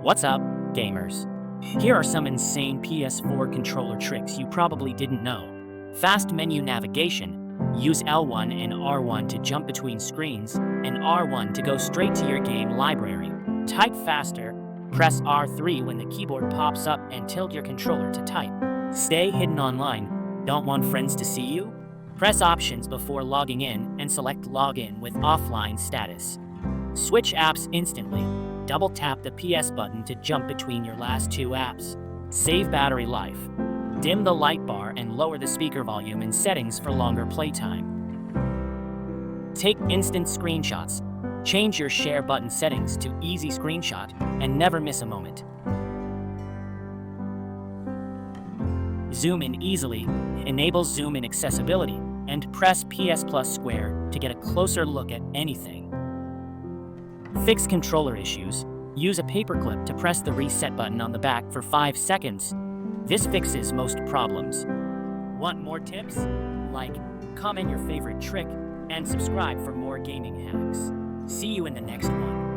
What's up, gamers? Here are some insane PS4 controller tricks you probably didn't know. Fast menu navigation. Use L1 and R1 to jump between screens, and R1 to go straight to your game library. Type faster. Press R3 when the keyboard pops up and tilt your controller to type. Stay hidden online. Don't want friends to see you? Press Options before logging in and select Login with offline status. Switch apps instantly. Double tap the PS button to jump between your last two apps. Save battery life. Dim the light bar and lower the speaker volume in settings for longer playtime. Take instant screenshots. Change your share button settings to easy screenshot and never miss a moment. Zoom in easily. Enable zoom in accessibility and press PS Plus square to get a closer look at anything. Fix controller issues. Use a paperclip to press the reset button on the back for 5 seconds. This fixes most problems. Want more tips? Like, comment your favorite trick, and subscribe for more gaming hacks. See you in the next one.